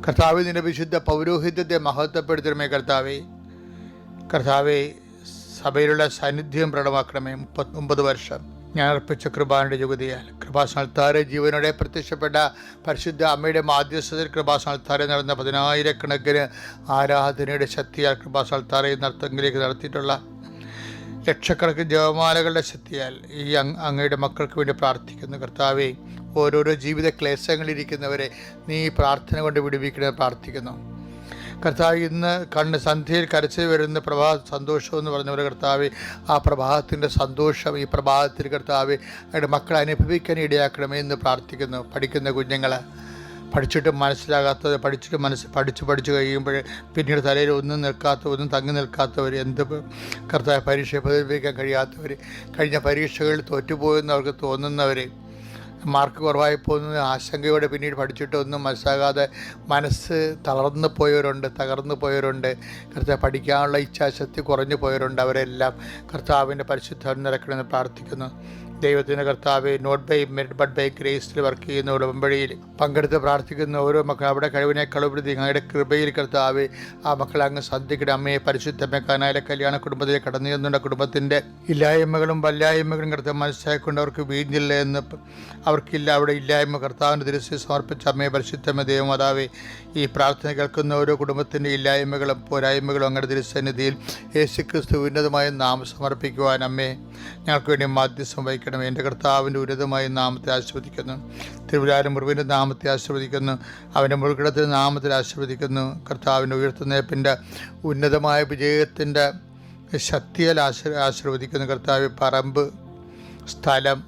കർത്താവെ, നിന്റെ വിശുദ്ധ പൗരോഹിത്യത്തെ മഹത്വപ്പെടുത്തണമേ. കർത്താവെ, സഭയിലുള്ള സാന്നിധ്യം പ്രകടമാക്കണമേ. 39 വർഷം ഞാൻ അർപ്പിച്ച കൃപാന്റെ യുഗതിയാൽ കൃപാസനത്താറെ ജീവനോടെ പ്രത്യക്ഷപ്പെട്ട പരിശുദ്ധ അമ്മയുടെ മാധ്യസ്ഥതയിൽ കൃപാസനത്താറെ നടന്ന 10,000-കണക്കിന് ആരാധനയുടെ ശക്തിയാൽ കൃപാസനത്താറെ നടത്തെങ്കിലേക്ക് നടത്തിയിട്ടുള്ള ലക്ഷക്കണക്കിന് ജപമാലകളുടെ ശക്തിയാൽ ഈ അങ്ങയുടെ മക്കൾക്ക് വേണ്ടി പ്രാർത്ഥിക്കുന്നു. കർത്താവെ, ഓരോരോ ജീവിത ക്ലേശങ്ങളിരിക്കുന്നവരെ നീ പ്രാർത്ഥന കൊണ്ട് വിടുവിക്കണമെന്ന് പ്രാർത്ഥിക്കുന്നു. കർത്താവ്, ഇന്ന് സന്ധ്യയിൽ കരച്ചിൽ വരുന്ന സന്തോഷം എന്ന് പറഞ്ഞ കർത്താവ്, ആ പ്രഭാതത്തിൻ്റെ സന്തോഷം ഈ പ്രഭാതത്തിൽ കർത്താവ് അവരുടെ മക്കളെ അനുഭവിക്കാൻ ഇടയാക്കണമേ എന്ന് പ്രാർത്ഥിക്കുന്നു. പഠിക്കുന്ന കുഞ്ഞുങ്ങൾ പഠിച്ചിട്ട് മനസ്സിലാകാത്തത് പഠിച്ചു കഴിയുമ്പോൾ പിന്നീട് തലയിൽ ഒന്നും തങ്ങി നിൽക്കാത്തവർ, കർത്താവ് പരീക്ഷ പ്രതിഫലിക്കാൻ കഴിയാത്തവർ, കഴിഞ്ഞ പരീക്ഷകളിൽ തോറ്റുപോയെന്നവർക്ക് തോന്നുന്നവർ, മാർക്ക് കുറവായി പോകുന്നത് ആശങ്കയോടെ പിന്നീട് പഠിച്ചിട്ട് ഒന്നും മനസ്സിലാകാതെ മനസ്സ് തകർന്നു പോയവരുണ്ട്. കർത്താവ്, പഠിക്കാനുള്ള ഇച്ഛാശക്തി കുറഞ്ഞു പോയവരുണ്ട്. അവരെല്ലാം കർത്താവിൻ്റെ പരിശുദ്ധം നിറക്കണമെന്ന് പ്രാർത്ഥിക്കുന്നു. ദൈവത്തിൻ്റെ കർത്താവ്, not by merit but by ഗ്രേസിൽ വർക്ക് ചെയ്യുന്ന ഉടമ്പടിയിൽ പങ്കെടുത്ത് പ്രാർത്ഥിക്കുന്ന ഓരോ മക്കൾ അവിടെ കഴിവിനെ കളുപ്പെടുത്തി അങ്ങയുടെ കൃപയിൽ കർത്താവ് ആ മക്കളെ അങ്ങ് സന്ധിക്കട്ടെ. അമ്മയെ പരിശുദ്ധമ്മ കാനായിലെ കല്യാണ കുടുംബത്തിൽ കടന്നു ചെന്നുകൊണ്ട് കുടുംബത്തിൻ്റെ ഇല്ലായ്മകളും വല്ലായ്മകളും കർത്താവ് മനസ്സിലാക്കിക്കൊണ്ട് അവർക്ക് വീഞ്ഞില്ല എന്ന് അവർക്കില്ല അവിടെ ഇല്ലായ്മ കർത്താവിൻ്റെ തിരുസി സമർപ്പിച്ച അമ്മയെ പരിശുദ്ധമ്മ ദൈവമാതാവേ, ഈ പ്രാർത്ഥന കേൾക്കുന്ന ഓരോ കുടുംബത്തിൻ്റെ ഇല്ലായ്മകളും പോരായ്മകളും അങ്ങയുടെ തിരുസന്നിധിയിൽ യേശുക്രിസ്തു ഉന്നതമായ നാമം സമർപ്പിക്കുവാൻ അമ്മേ ഞങ്ങൾക്ക് വേണ്ടി മാധ്യസ്ഥം വഹിക്കണം. എൻ്റെ കർത്താവിൻ്റെ ഉന്നതമായ നാമത്തെ ആശീർവദിക്കുന്നു. തിരുവിലാരം മുറിവിൻ്റെ നാമത്തെ ആശീർവദിക്കുന്നു. അവൻ്റെ മുഴുകിടത്തിൻ്റെ നാമത്തിൽ ആശീർവദിക്കുന്നു. കർത്താവിൻ്റെ ഉയർത്തുന്നേപ്പിൻ്റെ ഉന്നതമായ വിജയത്തിൻ്റെ ശക്തിയാൽ ആശീർവദിക്കുന്നു. കർത്താവ്, പറമ്പ്, സ്ഥലം,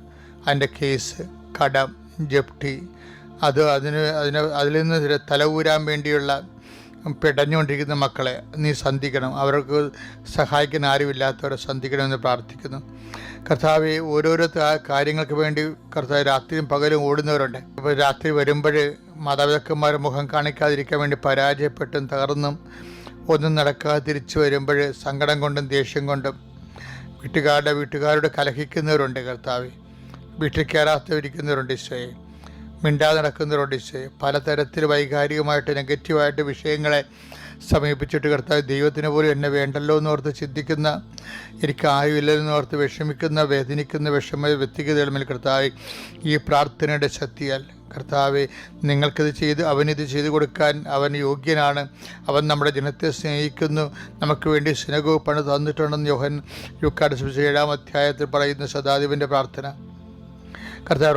അതിൻ്റെ കേസ്, കടം, ജപ്തി, അതിൽ നിന്ന് തലയൂരാൻ വേണ്ടിയുള്ള പിടഞ്ഞുകൊണ്ടിരിക്കുന്ന മക്കളെ നീ സന്ധിക്കണം. അവർക്ക് സഹായിക്കാൻ ആരുമില്ലാത്തവരെ സന്ധിക്കണമെന്ന് പ്രാർത്ഥിക്കുന്നു. കർത്താവ്, ഓരോരോ കാര്യങ്ങൾക്ക് വേണ്ടി കർത്താവ് രാത്രിയും പകലും ഓടുന്നവരുണ്ട്. ഇപ്പോൾ രാത്രി വരുമ്പോൾ മാതാപിതാക്കന്മാരെ മുഖം കാണിക്കാതിരിക്കാൻ വേണ്ടി പരാജയപ്പെട്ടും തകർന്നും ഒന്നും നടക്കാതെ തിരിച്ചു വരുമ്പോൾ സങ്കടം കൊണ്ടും ദേഷ്യം കൊണ്ടും വീട്ടുകാരോട് കലഹിക്കുന്നവരുണ്ട്. കർത്താവ്, വീട്ടിൽ കയറാത്തവരിക്കുന്നവരുണ്ട്. ഈശോയെ, മിണ്ടാതെ നടക്കുന്നവരുണ്ട്. ഈശോയെ, പലതരത്തിൽ വൈകാരികമായിട്ട് നെഗറ്റീവായിട്ട് വിഷയങ്ങളെ സമീപിച്ചിട്ട് കർത്താവ്, ദൈവത്തിന് പോലും എന്നെ വേണ്ടല്ലോ എന്നോർത്ത് ചിന്തിക്കുന്ന, എനിക്ക് ആരുമില്ലെന്നോർത്ത് വിഷമിക്കുന്ന, വേദനിക്കുന്ന വ്യക്തിഗതകളുടെ മേൽ കർത്താവ് ഈ പ്രാർത്ഥനയുടെ ശക്തിയാൽ കർത്താവ് അവനിത് ചെയ്തു കൊടുക്കാൻ അവൻ യോഗ്യനാണ്. അവൻ നമ്മുടെ ജനത്തെ സ്നേഹിക്കുന്നു. നമുക്ക് വേണ്ടി സിനഗോഗ് പണി തന്നിട്ടുണ്ടെന്ന് യോഹന്നാൻ 7-ാം അധ്യായത്തിൽ പറയുന്ന ശതാധിപൻ്റെ പ്രാർത്ഥന. കർത്താവ്